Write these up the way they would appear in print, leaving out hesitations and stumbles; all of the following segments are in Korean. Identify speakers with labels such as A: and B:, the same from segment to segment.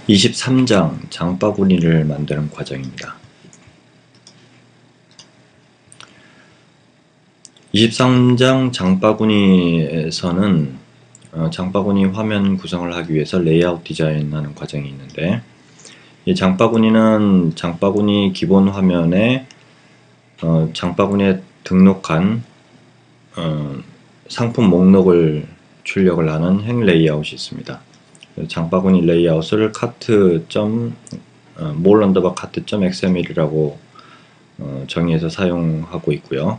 A: 23장 장바구니를 만드는 과정입니다. 23장 장바구니에서는 장바구니 화면 구성을 하기 위해서 레이아웃 디자인하는 과정이 있는데, 이 장바구니는 장바구니 기본 화면에 장바구니에 등록한 상품 목록을 출력을 하는 행 레이아웃이 있습니다. 장바구니 레이아웃을 cart.mol_cart.xml이라고 정의해서 사용하고 있고요.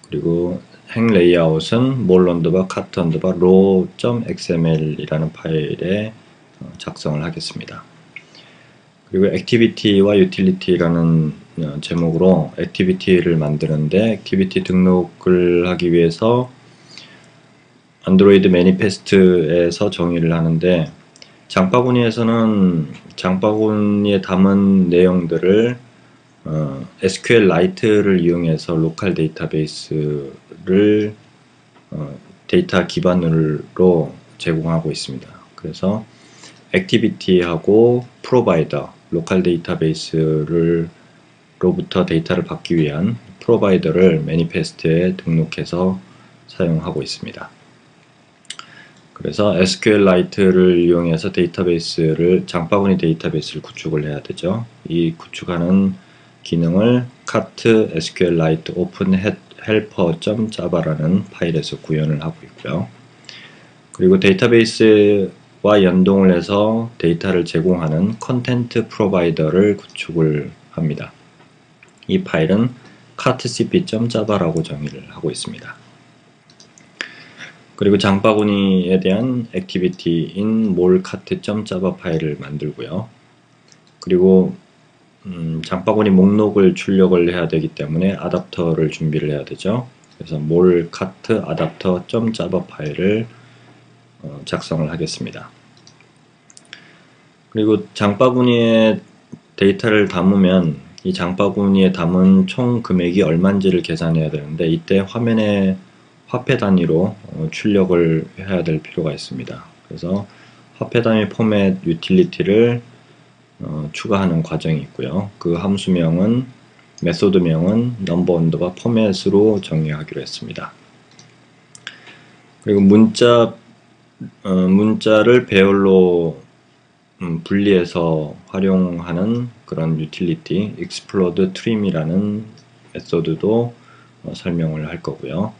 A: 그리고 행 레이아웃은 mol_cart_raw.xml이라는 파일에 작성을 하겠습니다. 그리고 액티비티와 유틸리티라는 제목으로 액티비티를 만드는데, 액티비티 등록을 하기 위해서 안드로이드 매니페스트에서 정의를 하는데, 장바구니에서는 장바구니에 담은 내용들을 SQLite를 이용해서 로컬 데이터베이스를 데이터 기반으로 제공하고 있습니다. 그래서 액티비티하고 프로바이더, 로컬 데이터베이스로부터 데이터를 받기 위한 프로바이더를 매니페스트에 등록해서 사용하고 있습니다. 그래서 SQLite를 이용해서 장바구니 데이터베이스를 구축을 해야 되죠. 이 구축하는 기능을 cart SQLite open helper.java라는 파일에서 구현을 하고 있고요. 그리고 데이터베이스와 연동을 해서 데이터를 제공하는 컨텐트 프로바이더를 구축을 합니다. 이 파일은 cartcp.java라고 정의를 하고 있습니다. 그리고 장바구니에 대한 액티비티인 molcart.java 파일을 만들고요. 그리고 장바구니 목록을 출력을 해야 되기 때문에 아답터를 준비를 해야 되죠. 그래서 molcart adapter.java 파일을 작성을 하겠습니다. 그리고 장바구니에 데이터를 담으면 이 장바구니에 담은 총 금액이 얼마인지를 계산해야 되는데, 이때 화면에 화폐 단위로 출력을 해야 될 필요가 있습니다. 그래서 화폐 단위 포맷 유틸리티를 추가하는 과정이 있고요. 그 함수명은 메소드명은 number_format으로 정의하기로 했습니다. 그리고 문자를 배열로 분리해서 활용하는 그런 유틸리티 explode trim이라는 메소드도 설명을 할 거고요.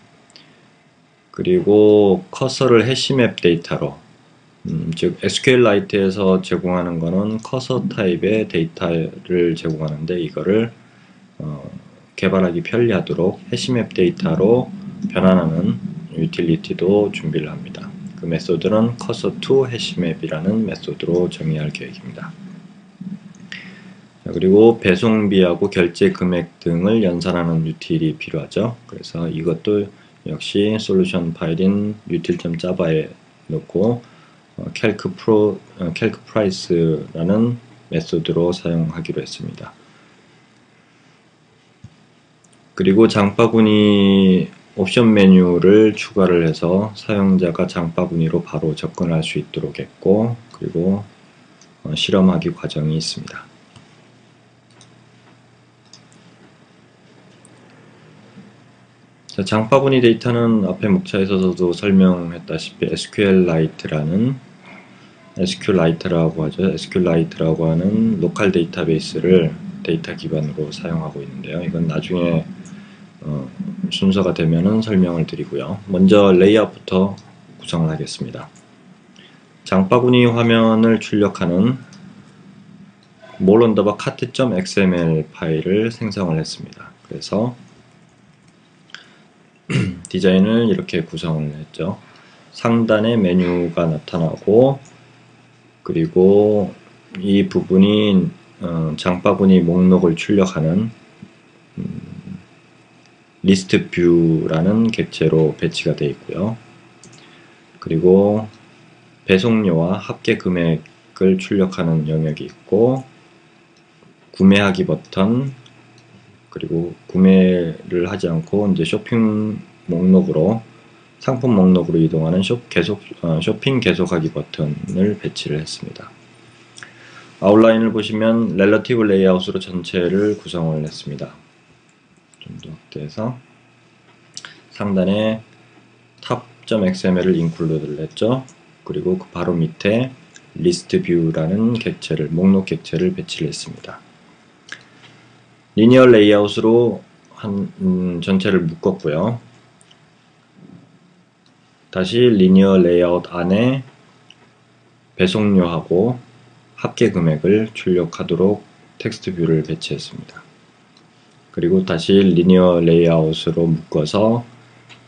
A: 그리고 커서를 해시맵 데이터로, 즉 SQLite에서 제공하는 거는 커서 타입의 데이터를 제공하는데, 이거를 개발하기 편리하도록 해시맵 데이터로 변환하는 유틸리티도 준비를 합니다. 그 메소드는 cursor_to hashmap이라는 메소드로 정의할 계획입니다. 그리고 배송비하고 결제 금액 등을 연산하는 유틸이 필요하죠. 그래서 이것도 역시 솔루션 파일인 util.java에 넣고 calcprice라는 메소드로 사용하기로 했습니다. 그리고 장바구니 옵션 메뉴를 추가를 해서 사용자가 장바구니로 바로 접근할 수 있도록 했고, 그리고 실험하기 과정이 있습니다. 자, 장바구니 데이터는 앞에 목차에서도 설명했다시피 SQLite라고 하죠. SQLite라고 하는 로컬 데이터베이스를 데이터 기반으로 사용하고 있는데요. 이건 나중에 순서가 되면은 설명을 드리고요. 먼저 레이아웃부터 구성을 하겠습니다. 장바구니 화면을 출력하는 mol_cart.xml 파일을 생성을 했습니다. 그래서 디자인을 이렇게 구성을 했죠. 상단에 메뉴가 나타나고, 그리고 이 부분이 장바구니 목록을 출력하는 리스트 뷰라는 객체로 배치가 되어 있고요. 그리고 배송료와 합계 금액을 출력하는 영역이 있고, 구매하기 버튼, 그리고 구매를 하지 않고 이제 쇼핑 목록으로, 상품 목록으로 이동하는 쇼핑 계속하기 버튼을 배치를 했습니다. 아웃라인을 보시면 렐러티브 레이아웃으로 전체를 구성을 했습니다. 좀 더 확대해서 상단에 탑.xml을 인클루드를 했죠. 그리고 그 바로 밑에 리스트 뷰라는 객체를, 목록 객체를 배치를 했습니다. 리니어 레이아웃으로 전체를 묶었고요. 다시 리니어 레이아웃 안에 배송료하고 합계 금액을 출력하도록 텍스트 뷰를 배치했습니다. 그리고 다시 리니어 레이아웃으로 묶어서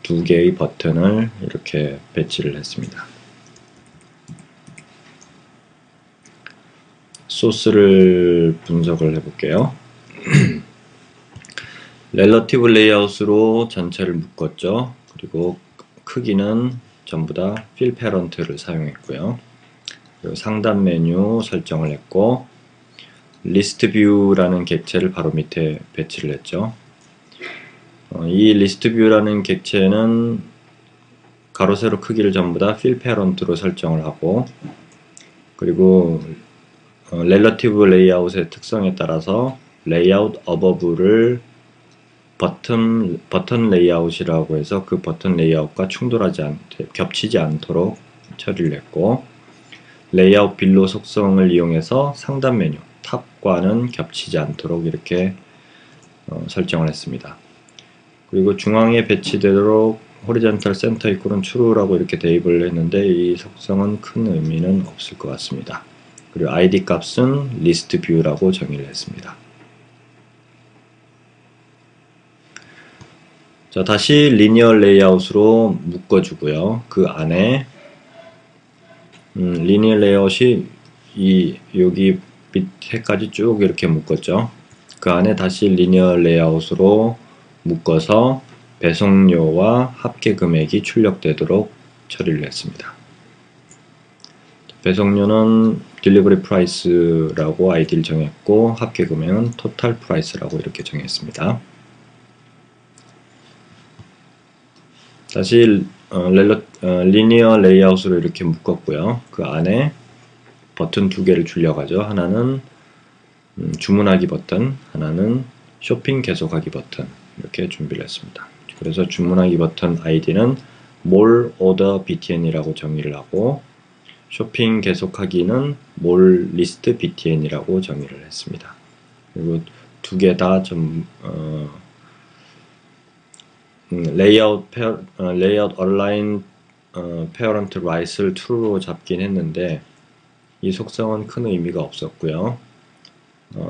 A: 두 개의 버튼을 이렇게 배치를 했습니다. 소스를 분석을 해볼게요. 렐러티브 레이아웃으로 전체를 묶었죠. 그리고 크기는 전부 다 필 패런트를 사용했고요. 그리고 상단 메뉴 설정을 했고, 리스트 뷰라는 객체를 바로 밑에 배치를 했죠. 이 리스트 뷰라는 객체는 가로 세로 크기를 전부 다 필 패런트로 설정을 하고, 그리고 렐러티브 레이아웃의 특성에 따라서 레이아웃 어버브를 버튼 레이아웃이라고 해서 그 버튼 레이아웃과 겹치지 않도록 처리를 했고, 레이아웃 빌로 속성을 이용해서 상단 메뉴 탑과는 겹치지 않도록 이렇게 설정을 했습니다. 그리고 중앙에 배치되도록 호리젠탈 센터 이퀄은 true라고 이렇게 대입을 했는데 이 속성은 큰 의미는 없을 것 같습니다. 그리고 id 값은 리스트 뷰라고 정의를 했습니다. 자, 다시 리니어 레이아웃으로 묶어주고요. 그 안에 리니어 레이아웃이 여기 밑에까지 쭉 이렇게 묶었죠. 그 안에 다시 리니어 레이아웃으로 묶어서 배송료와 합계 금액이 출력되도록 처리를 했습니다. 배송료는 딜리버리 프라이스라고 아이디를 정했고, 합계 금액은 토탈 프라이스라고 이렇게 정했습니다. 다시 리니어 레이아웃으로 이렇게 묶었고요. 그 안에 버튼 두 개를 출력하죠. 하나는 주문하기 버튼, 하나는 쇼핑 계속하기 버튼, 이렇게 준비를 했습니다. 그래서 주문하기 버튼 아이디는 more order btn이라고 정의를 하고, 쇼핑 계속하기는 more list btn이라고 정의를 했습니다. 그리고 두 개 다 좀 레이아웃 align parent right을 true로 잡긴 했는데 이 속성은 큰 의미가 없었고요.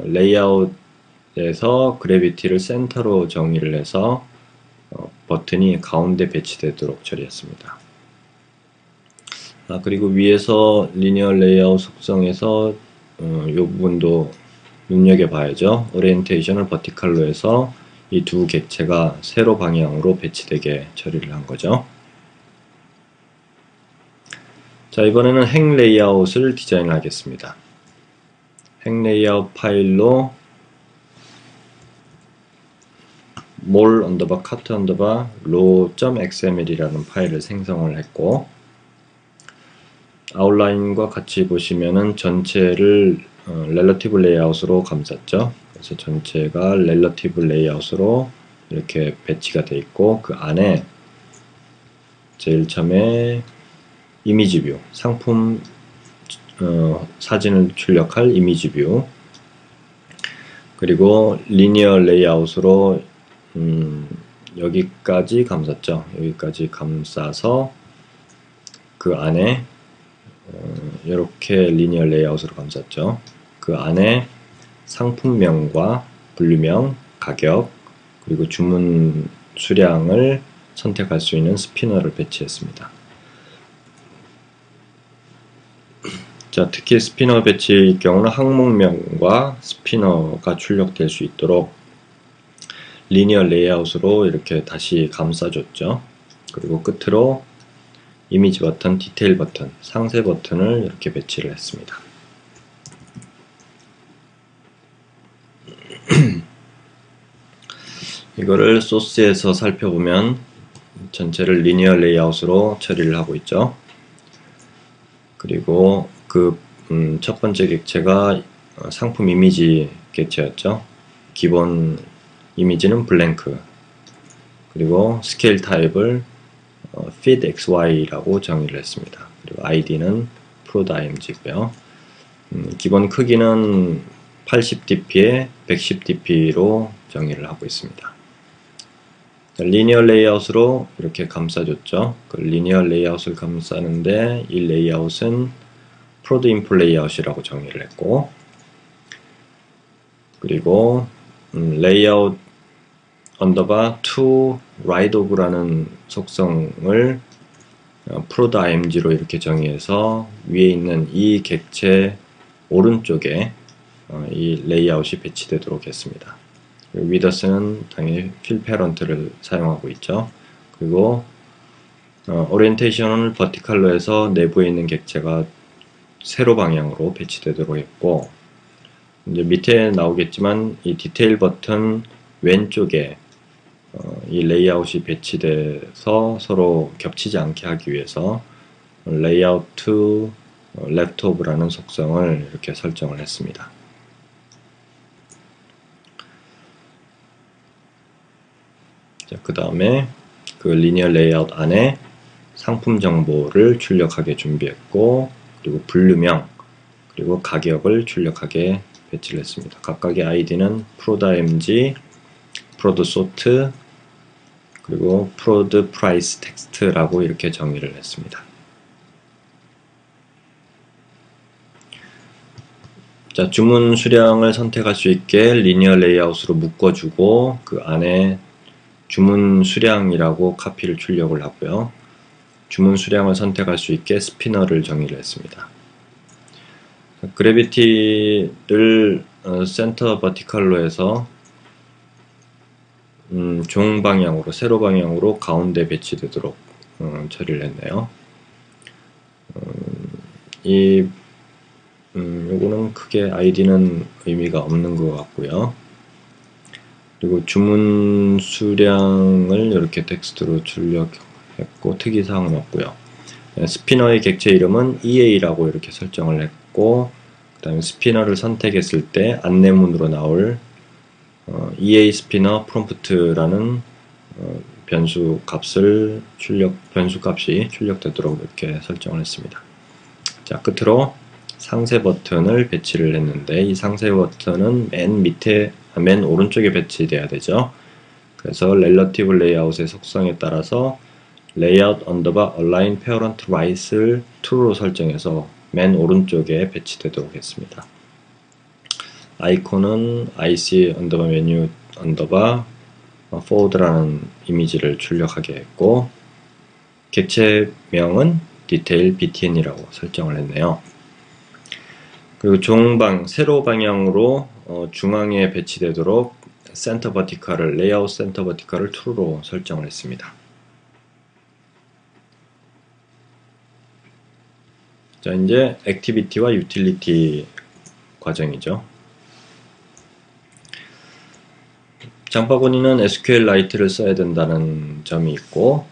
A: 레이아웃에서 그래비티를 센터로 정의를 해서 버튼이 가운데 배치되도록 처리했습니다. 그리고 위에서 리니어 레이아웃 속성에서 이 부분도 눈여겨봐야죠. 오리엔테이션을 버티컬로 해서 이 두 객체가 세로 방향으로 배치되게 처리를 한 거죠. 자, 이번에는 행 레이아웃을 디자인을 하겠습니다. 행 레이아웃 파일로 more underbar cut underbar raw.xml이라는 파일을 생성을 했고, 아웃라인과 같이 보시면은 전체를 렐러티브 레이아웃으로 감쌌죠. 그래서 전체가 렐러티브 레이아웃으로 이렇게 배치가 되어 있고, 그 안에 제일 처음에 이미지 뷰, 상품 사진을 출력할 이미지 뷰, 그리고 리니어 레이아웃으로 여기까지 감쌌죠. 여기까지 감싸서 그 안에 이렇게 리니어 레이아웃으로 감쌌죠. 그 안에 상품명과 분류명, 가격, 그리고 주문 수량을 선택할 수 있는 스피너를 배치했습니다. 자, 특히 스피너 배치의 경우는 항목명과 스피너가 출력될 수 있도록 리니어 레이아웃으로 이렇게 다시 감싸줬죠. 그리고 끝으로 이미지 버튼, 디테일 버튼, 상세 버튼을 이렇게 배치를 했습니다. 이거를 소스에서 살펴보면 전체를 리니어 레이아웃으로 처리를 하고 있죠. 그리고 그 첫 번째 객체가 상품 이미지 객체였죠. 기본 이미지는 블랭크, 그리고 스케일 타입을 feed xy라고 정의를 했습니다. 그리고 id는 prod.img고요. 기본 크기는 80dp에 110dp로 정의를 하고 있습니다. 리니어 레이아웃으로 이렇게 감싸줬죠. 그 리니어 레이아웃을 감싸는데 이 레이아웃은 prod input 레이아웃이라고 정의를 했고, 그리고 레이아웃 언더바 to right of라는 속성을 prod.img로 이렇게 정의해서 위에 있는 이 객체 오른쪽에 이 레이아웃이 배치되도록 했습니다. 위더스는 당연히 fill parent를 사용하고 있죠. 그리고 오리엔테이션을 버티컬로 해서 내부에 있는 객체가 세로 방향으로 배치되도록 했고, 이제 밑에 나오겠지만 이 디테일 버튼 왼쪽에 이 레이아웃이 배치돼서 서로 겹치지 않게 하기 위해서 layout to left of라는 속성을 이렇게 설정을 했습니다. 그 다음에 그 리니어 레이아웃 안에 상품 정보를 출력하게 준비했고, 그리고 분류명, 그리고 가격을 출력하게 배치를 했습니다. 각각의 아이디는 prod.img, prod.sort, 그리고 prod price text라고 이렇게 정의를 했습니다. 자, 주문 수량을 선택할 수 있게 리니어 레이아웃으로 묶어주고 그 안에 주문 수량이라고 카피를 출력을 하고요. 주문 수량을 선택할 수 있게 스피너를 정의를 했습니다. 그래비티를 센터 버티컬로 해서 종 방향으로, 세로 방향으로 가운데 배치되도록 처리를 했네요. 요거는 크게 아이디는 의미가 없는 것 같고요. 그리고 주문 수량을 이렇게 텍스트로 출력했고 특이사항은 없고요. 스피너의 객체 이름은 EA라고 이렇게 설정을 했고, 그 다음에 스피너를 선택했을 때 안내문으로 나올 EA 스피너 프롬프트라는 변수 값이 출력되도록 이렇게 설정을 했습니다. 자, 끝으로 상세 버튼을 배치를 했는데 이 상세 버튼은 맨 오른쪽에 배치돼야 되죠. 그래서 relative layout의 속성에 따라서 layout 언더바 align parent right을 true로 설정해서 맨 오른쪽에 배치되도록 했습니다. 아이콘은 IC 언더바 메뉴 언더바 forward라는 이미지를 출력하게 했고, 객체명은 detail btn이라고 설정을 했네요. 그리고 세로 방향으로 중앙에 배치되도록 센터 버티컬을, 레이아웃 센터 버티컬을 true로 설정을 했습니다. 자, 이제 액티비티와 유틸리티 과정이죠. 장바구니는 SQLite를 써야 된다는 점이 있고,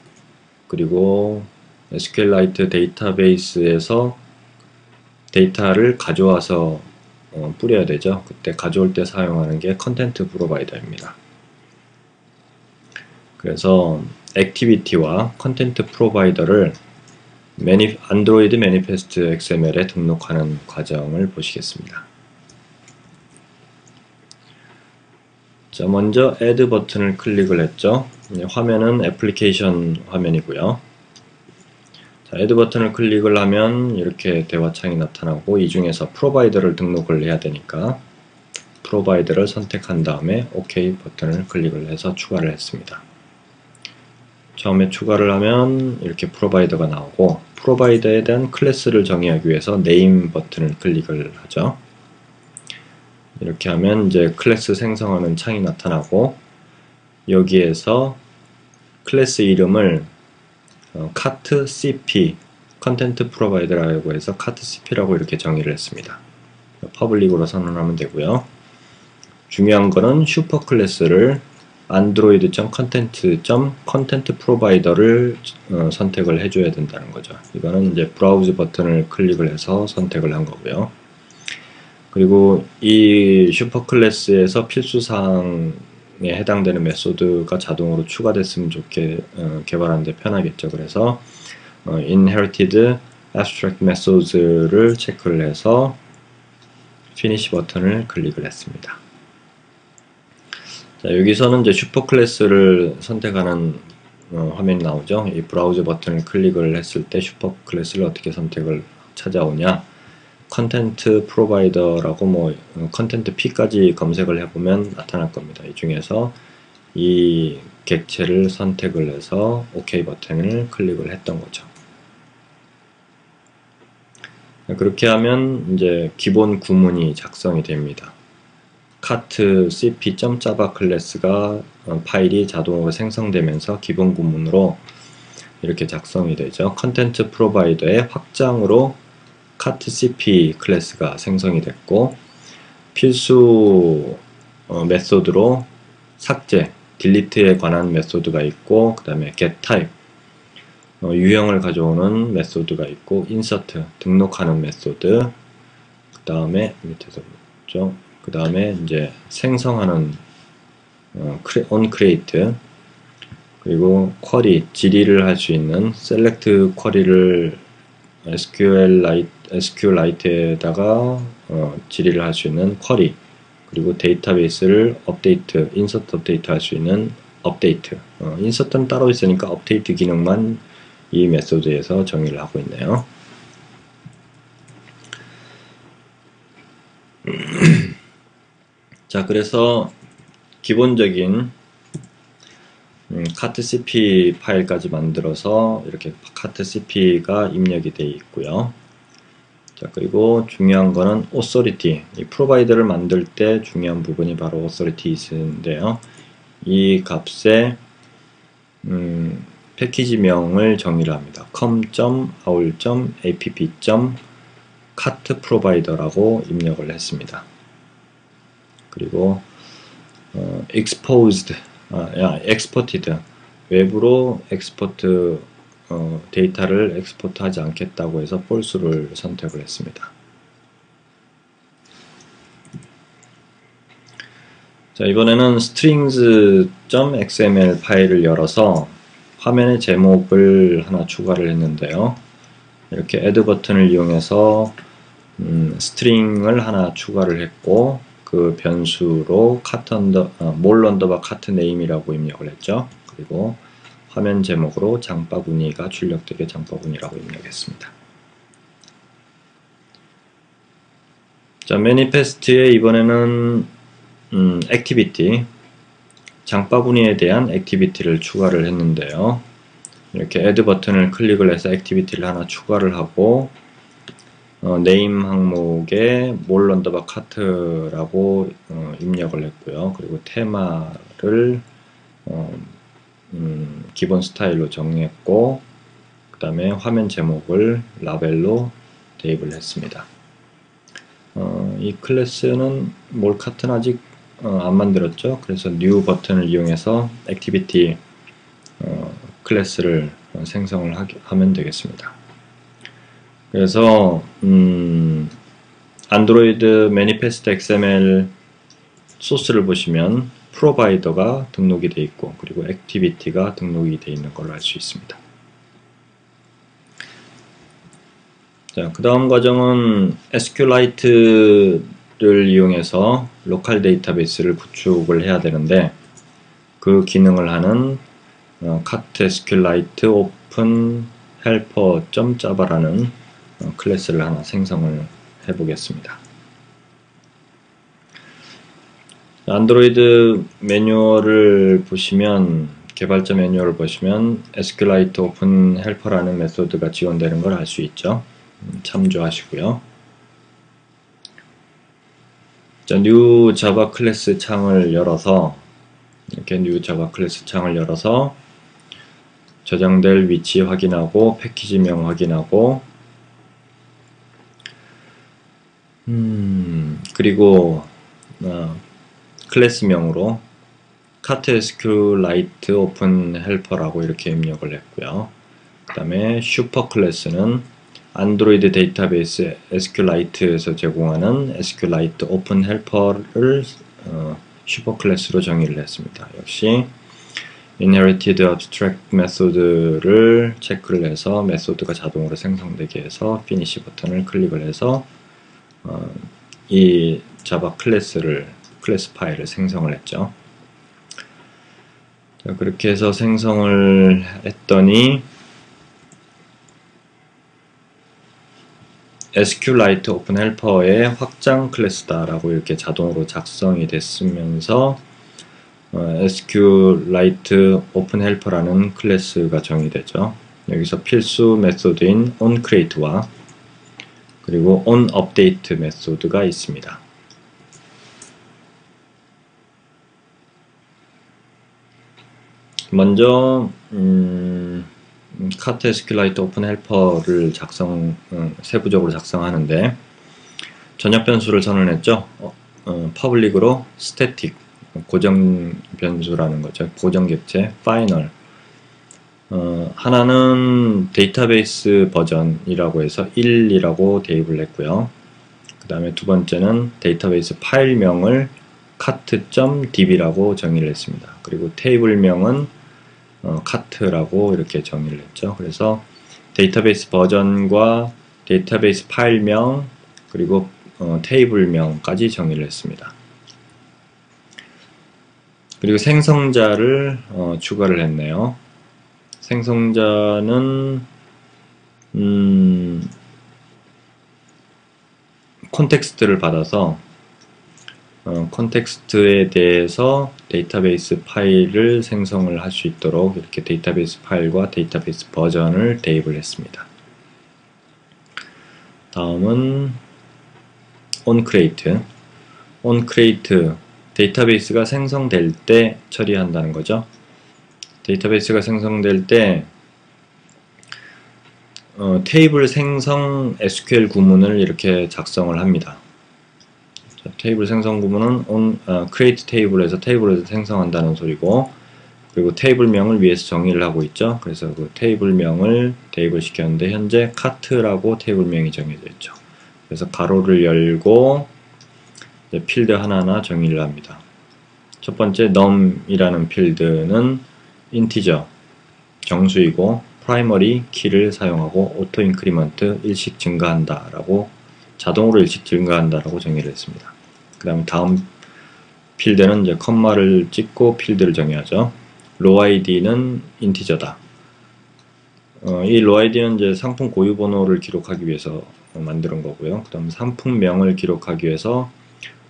A: 그리고 SQLite 데이터베이스에서 데이터를 가져와서 뿌려야 되죠. 그때 가져올 때 사용하는 게 컨텐트 프로바이더입니다. 그래서 액티비티와 컨텐트 프로바이더를 안드로이드 매니페스트 XML에 등록하는 과정을 보시겠습니다. 자, 먼저 Add 버튼을 클릭을 했죠. 화면은 애플리케이션 화면이고요. 자, Add 버튼을 클릭을 하면 이렇게 대화창이 나타나고, 이 중에서 프로바이더를 등록을 해야 되니까 프로바이더를 선택한 다음에 OK 버튼을 클릭을 해서 추가를 했습니다. 처음에 추가를 하면 이렇게 프로바이더가 나오고, 프로바이더에 대한 클래스를 정의하기 위해서 Name 버튼을 클릭을 하죠. 이렇게 하면 이제 클래스 생성하는 창이 나타나고, 여기에서 클래스 이름을 CART-CP 컨텐트 프로바이더라고 해서 CART-CP라고 이렇게 정의를 했습니다. 퍼블릭으로 선언하면 되고요. 중요한 거는 슈퍼 클래스를 android.content.content 프로바이더를 선택을 해줘야 된다는 거죠. 이거는 이제 브라우즈 버튼을 클릭을 해서 선택을 한 거고요. 그리고 이 슈퍼클래스에서 필수사항에 해당되는 메소드가 자동으로 추가됐으면 개발하는 데 편하겠죠. 그래서 inherited abstract methods를 체크를 해서 finish 버튼을 클릭을 했습니다. 자, 여기서는 이제 슈퍼클래스를 선택하는 화면이 나오죠. 이 브라우저 버튼을 클릭을 했을 때 슈퍼클래스를 어떻게 선택을 찾아오냐, 컨텐트 프로바이더라고 컨텐트 P까지 검색을 해보면 나타날 겁니다. 이 중에서 이 객체를 선택을 해서 OK 버튼을 클릭을 했던 거죠. 그렇게 하면 이제 기본 구문이 작성이 됩니다. cat cp.java 클래스가 파일이 자동으로 생성되면서 기본 구문으로 이렇게 작성이 되죠. 컨텐트 프로바이더의 확장으로 cat cp 클래스가 생성이 됐고, 필수 메소드로 삭제, 딜리트에 관한 메소드가 있고, 그 다음에 getType, 유형을 가져오는 메소드가 있고, insert, 등록하는 메소드, 그 다음에 밑에서 보죠. 그 다음에 이제 생성하는 onCreate, 그리고 쿼리, 질의를 할 수 있는 select 쿼리를 SQLite에다가 질의를 할 수 있는 쿼리, 그리고 데이터베이스를 업데이트, 인서트 업데이트 할 수 있는 업데이트. 인서트는 따로 있으니까 업데이트 기능만 이 메소드에서 정의를 하고 있네요. 자, 그래서 기본적인 catcp 파일까지 만들어서 이렇게 catcp가 입력이 되어 있고요. 자, 그리고 중요한 거는 authority, 이 프로바이더를 만들 때 중요한 부분이 바로 authorities인데요. 이 값에 패키지명을 정의를 합니다. com.aul.app.catprovider라고 입력을 했습니다. 그리고 exported, 외부로 엑스포트, 데이터를 엑스포트하지 않겠다고 해서 false를 선택을 했습니다. 자, 이번에는 strings.xml 파일을 열어서 화면의 제목을 하나 추가를 했는데요. 이렇게 add 버튼을 이용해서 스트링을 하나 추가를 했고, 그 변수로 mol cat name이라고 입력을 했죠. 그리고 화면 제목으로 장바구니가 출력되게 장바구니라고 입력했습니다. 자, manifest에 이번에는 activity, 장바구니에 대한 액티비티를 추가를 했는데요. 이렇게 add 버튼을 클릭을 해서 액티비티를 하나 추가를 하고, name 항목에 mol cat라고 입력을 했고요. 그리고 테마를 기본 스타일로 정했고, 그 다음에 화면 제목을 라벨로 대입을 했습니다. 이 클래스는 mol cat는 아직 안 만들었죠. 그래서 new 버튼을 이용해서 액티비티 클래스를 생성을 하면 되겠습니다. 그래서 안드로이드 매니페스트 XML 소스를 보시면 프로바이더가 등록이 되어 있고, 그리고 액티비티가 등록이 되어 있는 걸 알 수 있습니다. 자, 그 다음 과정은 SQLite를 이용해서 로컬 데이터베이스를 구축을 해야 되는데, 그 기능을 하는 cat SQLite open helper.java라는 클래스를 하나 생성을 해보겠습니다. 안드로이드 매뉴얼을 보시면, 개발자 매뉴얼을 보시면 SQLite open helper라는 메소드가 지원되는 걸 알 수 있죠. 참조하시고요. 자, new java 클래스 창을 열어서, 이렇게 new java 클래스 창을 열어서 저장될 위치 확인하고, 패키지명 확인하고, 그리고 클래스명으로 cat SQLite open helper라고 이렇게 입력을 했고요. 그 다음에 슈퍼 클래스는 안드로이드 데이터베이스 SQLite에서 제공하는 SQLite 오픈 헬퍼를 슈퍼 클래스로 정의를 했습니다. 역시 inherited abstract method를 체크를 해서 메소드가 자동으로 생성되게 해서 finish 버튼을 클릭을 해서 이 자바 클래스 파일을 생성을 했죠. 자, 그렇게 해서 생성을 했더니 SQLite 오픈 헬퍼의 확장 클래스다라고 이렇게 자동으로 작성이 됐으면서 SQLite 오픈 헬퍼라는 클래스가 정의되죠. 여기서 필수 메소드인 onCreate와 그리고 onUpdate 메소드가 있습니다. 먼저 cat SQLite 오픈 헬퍼를 세부적으로 작성하는데 전역 변수를 선언했죠. 퍼블릭으로 static 고정 변수라는 거죠. 고정 객체 final. 하나는 데이터베이스 버전이라고 해서 1이라고 대입을 했고요. 그 다음에 두 번째는 데이터베이스 파일명을 cat.db라고 정의를 했습니다. 그리고 테이블명은 cat라고 이렇게 정의를 했죠. 그래서 데이터베이스 버전과 데이터베이스 파일명 그리고 테이블명까지 정의를 했습니다. 그리고 생성자를 추가를 했네요. 생성자는 콘텍스트를 받아서 콘텍스트에 대해서 데이터베이스 파일을 생성을 할 수 있도록 이렇게 데이터베이스 파일과 데이터베이스 버전을 대입을 했습니다. 다음은 onCreate. onCreate 데이터베이스가 생성될 때 처리한다는 거죠. 데이터베이스가 생성될 때 테이블 생성 SQL 구문을 이렇게 작성을 합니다. 자, 테이블 생성 구문은 create 테이블에서 테이블을 생성한다는 소리고, 그리고 테이블명을 위에서 정의를 하고 있죠. 그래서 그 테이블명을 대입을 시켰는데 현재 cat라고 테이블명이 정해져 있죠. 그래서 가로를 열고 이제 필드 하나하나 정의를 합니다. 첫 번째 num이라는 필드는 인티저 정수이고 프라이머리 키를 사용하고 오토 인크리먼트 일씩 증가한다 라고 자동으로 일씩 증가한다 라고 정의를 했습니다. 그 다음 필드는 이제 컴마를 찍고 필드를 정의하죠. row id는 인티저다. 이 row id는 이제 상품 고유 번호를 기록하기 위해서 만드는 거고요. 그 다음 상품명을 기록하기 위해서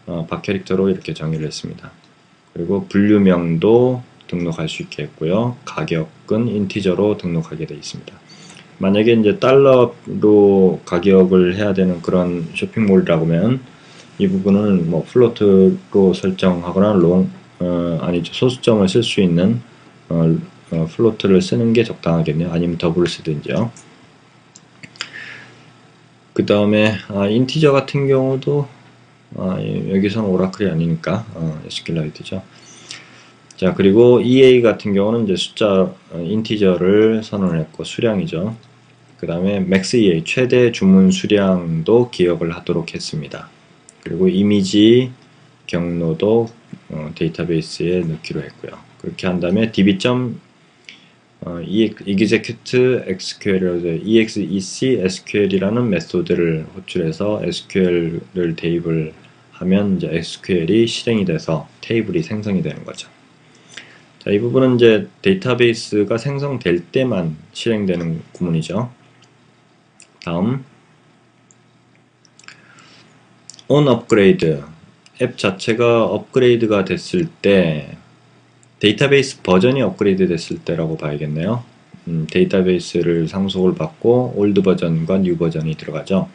A: 박캐릭터로 이렇게 정의를 했습니다. 그리고 분류명도 등록할 수 있게 했고요. 가격은 인티저로 등록하게 되어 있습니다. 만약에 이제 달러로 가격을 해야 되는 그런 쇼핑몰이라고 하면 이 부분은 뭐 플로트로 설정하거나 아니죠. 소수점을 쓸 수 있는 플로트를 쓰는 게 적당하겠네요. 아니면 더블을 쓰든지요. 그 다음에 인티저 같은 경우도 여기서는 오라클이 아니니까 SQLite죠. 자, 그리고 EA 같은 경우는 이제 숫자 인티저를 선언했고 수량이죠. 그 다음에 max EA 최대 주문 수량도 기억을 하도록 했습니다. 그리고 이미지 경로도 데이터베이스에 넣기로 했고요. 그렇게 한 다음에 db.execute exec SQL이라는 메소드를 호출해서 SQL을 대입을 하면 이제 SQL이 실행이 돼서 테이블이 생성이 되는 거죠. 자, 이 부분은 이제 데이터베이스가 생성될 때만 실행되는 구문이죠. 다음 onUpgrade 앱 자체가 업그레이드가 됐을 때 데이터베이스 버전이 업그레이드 됐을 때라고 봐야겠네요. 데이터베이스를 상속을 받고 올드 버전과 뉴 버전이 들어가죠.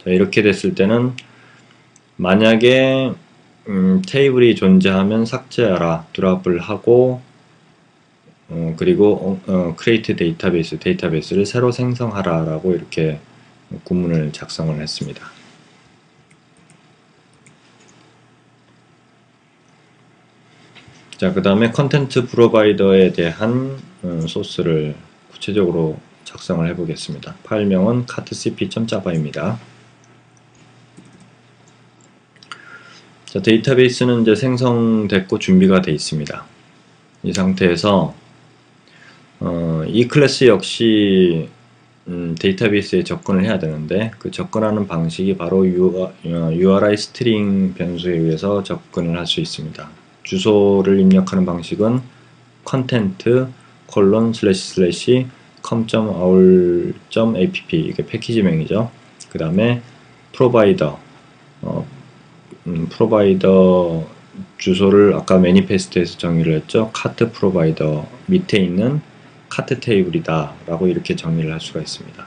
A: 자, 이렇게 됐을 때는 만약에 테이블이 존재하면 삭제하라 드랍을 하고 그리고 create 데이터베이스를 새로 생성하라 라고 이렇게 구문을 작성을 했습니다. 자, 그 다음에 컨텐트 프로바이더에 대한 소스를 구체적으로 작성을 해 보겠습니다. 파일명은 cartcp.java입니다. 자, 데이터베이스는 이제 생성됐고 준비가 되어 있습니다. 이 상태에서 이 클래스 역시 데이터베이스에 접근을 해야 되는데, 그 접근하는 방식이 바로 URI 스트링 변수에 의해서 접근을 할 수 있습니다. 주소를 입력하는 방식은 content com.our.app, 이게 패키지명이죠. 그 다음에 프로바이더, 프로바이더 주소를 아까 매니페스트에서 정의를 했죠. 카트 프로바이더 밑에 있는 카트 테이블이다 라고 이렇게 정의를 할 수가 있습니다.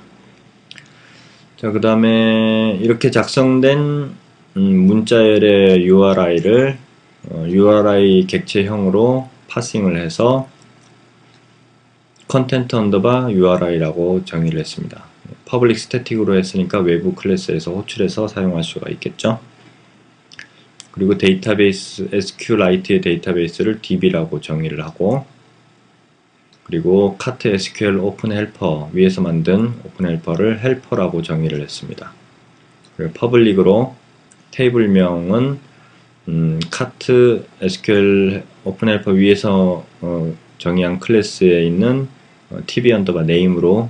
A: 자, 그 다음에 이렇게 작성된 문자열의 URI를 URI 객체형으로 파싱을 해서 content underbar URI라고 정의를 했습니다. 퍼블릭 스태틱으로 했으니까 외부 클래스에서 호출해서 사용할 수가 있겠죠. 그리고 데이터베이스 SQLite의 데이터베이스를 DB라고 정의를 하고, 그리고 카트 SQL 오픈 헬퍼 위에서 만든 오픈 헬퍼를 헬퍼라고 정의를 했습니다. 그리고 퍼블릭으로 테이블명은 카트 SQL 오픈 헬퍼 위에서 정의한 클래스에 있는 tb 언더바 네임으로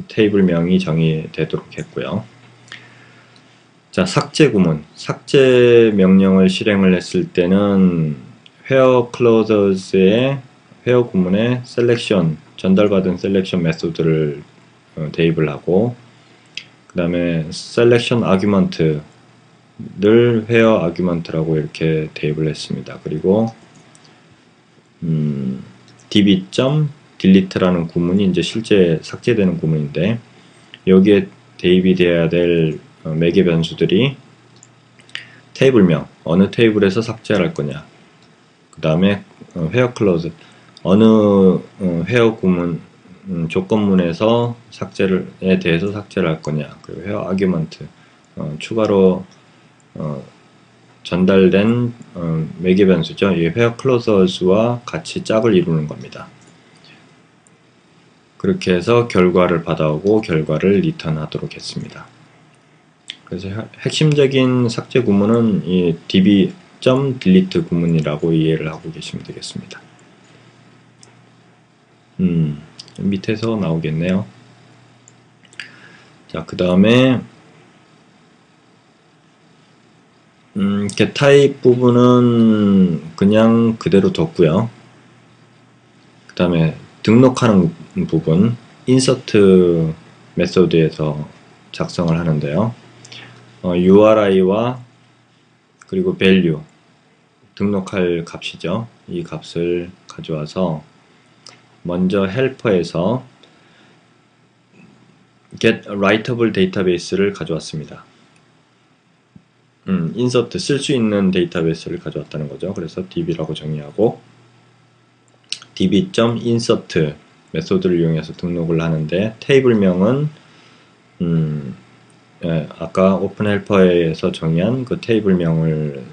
A: 테이블명이 정의되도록 했고요. 자, 삭제 구문. 삭제 명령을 실행을 했을 때는 where clause의 where 구문에 selection, 전달받은 selection 메소드를 대입을 하고, 그 다음에 selection argument를 where argument라고 이렇게 대입을 했습니다. 그리고 db.delete라는 구문이 이제 실제 삭제되는 구문인데, 여기에 대입이 되어야 될 매개 변수들이 테이블명, 어느 테이블에서 삭제할 거냐, 그 다음에 where clause, 어느 where 구문, 조건문에서 삭제에 대해서 삭제를 할 거냐, 그리고 where argument, 추가로 전달된 매개 변수죠. 이 where clause와 같이 짝을 이루는 겁니다. 그렇게 해서 결과를 받아오고 결과를 리턴하도록 했습니다. 그래서 핵심적인 삭제 구문은 이 db.delete 구문이라고 이해를 하고 계시면 되겠습니다. 밑에서 나오겠네요. 자, 그 다음에 getType 부분은 그냥 그대로 뒀고요. 그 다음에 등록하는 부분, insert 메소드에서 작성을 하는데요. URI와 그리고 value, 등록할 값이죠. 이 값을 가져와서 먼저 헬퍼에서 get writable database를 가져왔습니다. insert, 쓸 수 있는 데이터베이스를 가져왔다는 거죠. 그래서 db라고 정의하고 db.insert 메소드를 이용해서 등록을 하는데, 테이블명은 아까 오픈 헬퍼에서 정의한 그 테이블명을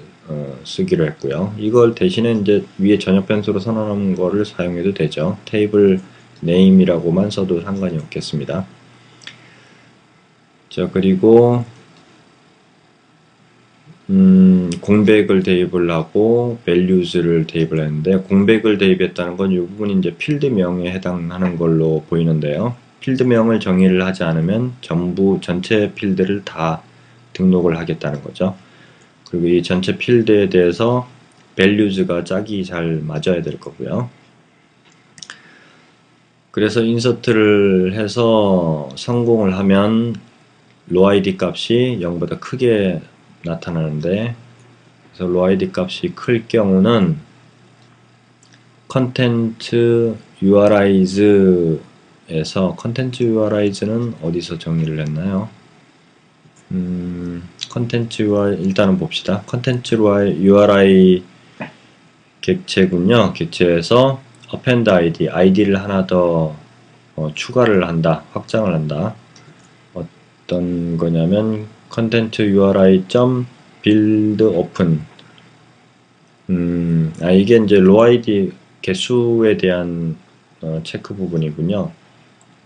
A: 쓰기로 했고요. 이걸 대신에 이제 위에 전역 변수로 선언한 거를 사용해도 되죠. 테이블 네임이라고만 써도 상관이 없겠습니다. 자, 그리고 공백을 대입을 하고 values를 대입을 했는데, 공백을 대입했다는 건 이 부분이 이제 필드명에 해당하는 걸로 보이는데요. 필드명을 정의를 하지 않으면 전체 필드를 다 등록을 하겠다는 거죠. 그리고 이 전체 필드에 대해서 values가 짝이 잘 맞아야 될 거고요. 그래서 insert를 해서 성공을 하면 roid 값이 0보다 크게 나타나는데, 그래서 roid 값이 클 경우는 content URIs 에서 content URIs는 어디서 정의를 했나요? content URI 일단은 봅시다. content URI 객체군요. 객체에서 append id를 하나 더 추가를 한다, 확장을 한다. 어떤 거냐면 content URI.build open 이게 이제 로 아이디 개수에 대한 체크 부분이군요.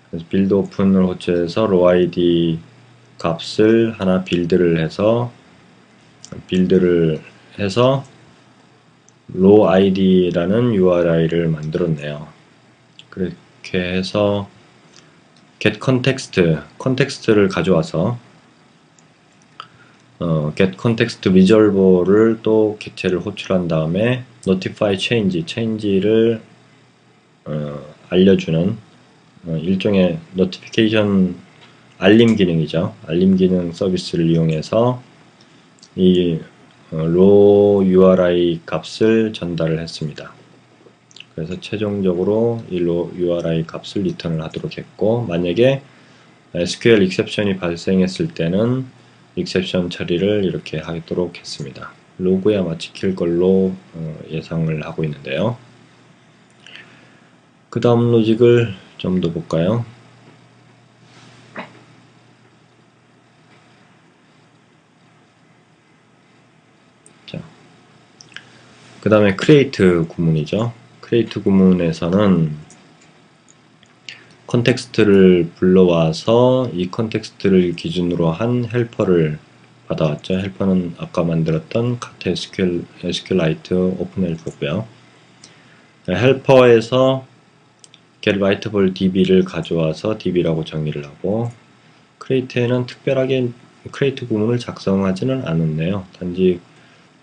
A: 그래서 빌드 오픈을 호출해서 로 아이디 값을 하나 빌드를 해서 로 아이디라는 URI를 만들었네요. 그렇게 해서 get 컨텍스트를 가져와서 get context resolver를 또 객체를 호출한 다음에 notify change를 알려주는 일종의 notification 알림 기능이죠. 알림 기능 서비스를 이용해서 이 raw URI 값을 전달을 했습니다. 그래서 최종적으로 이 raw URI 값을 리턴을 하도록 했고, 만약에 SQL exception이 발생했을 때는 exception 처리를 이렇게 하도록 했습니다. 로그에 아마 지킬 걸로 예상을 하고 있는데요. 그 다음 로직을 좀 더 볼까요? 자, 그 다음에 create 구문이죠. create 구문에서는 컨텍스트를 불러와서 이 컨텍스트를 기준으로 한 헬퍼를 받아왔죠. 헬퍼는 아까 만들었던 카트 SQLite 오픈 헬퍼고요. 헬퍼에서 get writable db를 가져와서 db라고 정의를 하고, create에는 특별하게 create 구문을 작성하지는 않았네요. 단지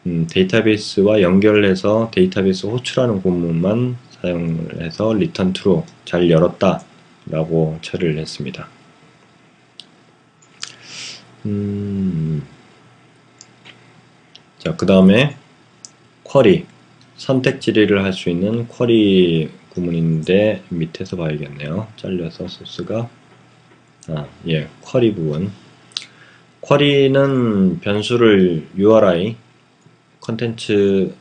A: 데이터베이스와 연결해서 데이터베이스 호출하는 구문만 사용을 해서 return true, 잘 열었다 라고 처리를 했습니다. 자, 그 다음에 쿼리, 선택 질의를 할 수 있는 쿼리 구문인데 밑에서 봐야겠네요. 잘려서 소스가 예, 쿼리 부분. 쿼리는 변수를 URI, 컨텐트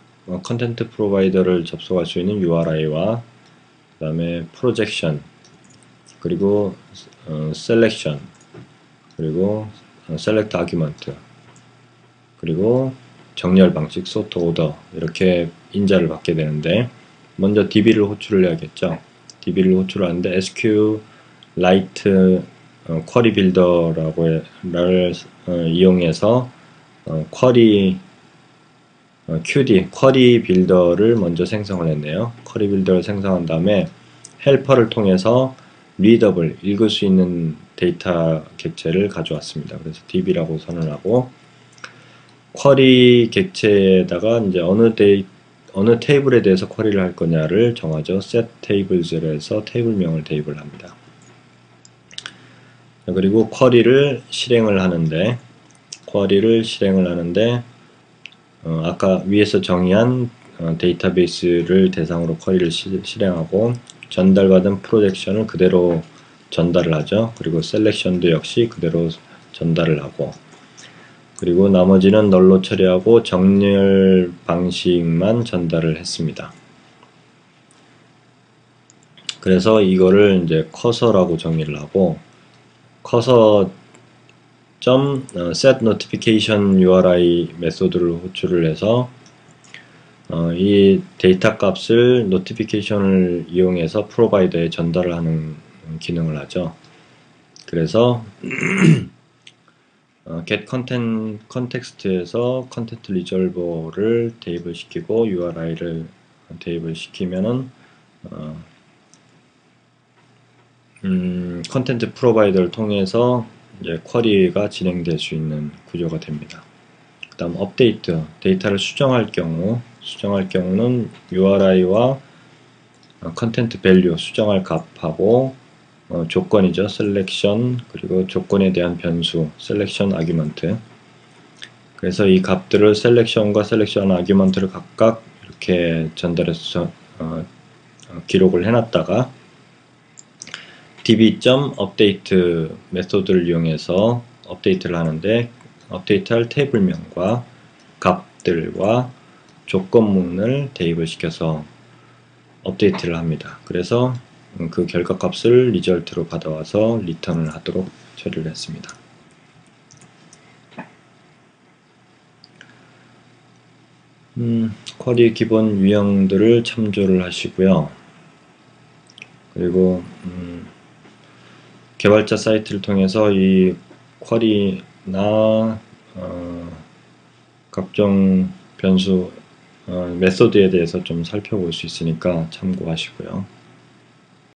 A: 프로바이더를 접속할 수 있는 URI와 그 다음에 프로젝션, 그리고 셀렉션, 그리고 셀렉트 아규먼트, 그리고 정렬 방식, 소트 오더, 이렇게 인자를 받게 되는데, 먼저 DB를 호출을 해야겠죠. DB를 호출하는데 SQLite 쿼리 빌더라고 이용해서 QD 쿼리 빌더를 먼저 생성을 했네요. 쿼리 빌더를 생성한 다음에 헬퍼를 통해서 리더블, 읽을 수 있는 데이터 객체를 가져왔습니다. 그래서 db라고 선언하고, 쿼리 객체에다가 이제 어느 테이블에 대해서 쿼리를 할 거냐를 정하죠. set tables로 해서 테이블명을 대입을 합니다. 그리고 쿼리를 실행을 하는데 아까 위에서 정의한 데이터베이스를 대상으로 쿼리를 실행하고, 전달받은 프로젝션을 그대로 전달을 하죠. 그리고 셀렉션도 역시 그대로 전달을 하고, 그리고 나머지는 널로 처리하고 정렬 방식만 전달을 했습니다. 그래서 이거를 이제 커서라고 정의를 하고, 커서 set notification URI 메소드를 호출을 해서 이 데이터 값을 notification을 이용해서 프로바이더에 전달을 하는 기능을 하죠. 그래서 get context에서 content resolver를 대입을 시키고 URI를 대입을 시키면은 컨텐트 프로바이더를 통해서 이제 쿼리가 진행될 수 있는 구조가 됩니다. 그 다음 업데이트, 데이터를 수정할 경우는 URI와 컨텐트 밸류, 수정할 값하고 조건이죠. 셀렉션, 그리고 조건에 대한 변수, 셀렉션 아규먼트. 그래서 이 값들을 셀렉션과 셀렉션 아규먼트를 각각 이렇게 전달해서 기록을 해놨다가 db.update 메소드를 이용해서 업데이트를 하는데, 업데이트할 테이블명과 값들과 조건문을 대입을 시켜서 업데이트를 합니다. 그래서 그 결과값을 리절트로 받아와서 리턴을 하도록 처리를 했습니다. 쿼리 기본 유형들을 참조를 하시고요. 그리고 개발자 사이트를 통해서 이 쿼리나 각종 변수 메소드에 대해서 좀 살펴볼 수 있으니까 참고하시고요.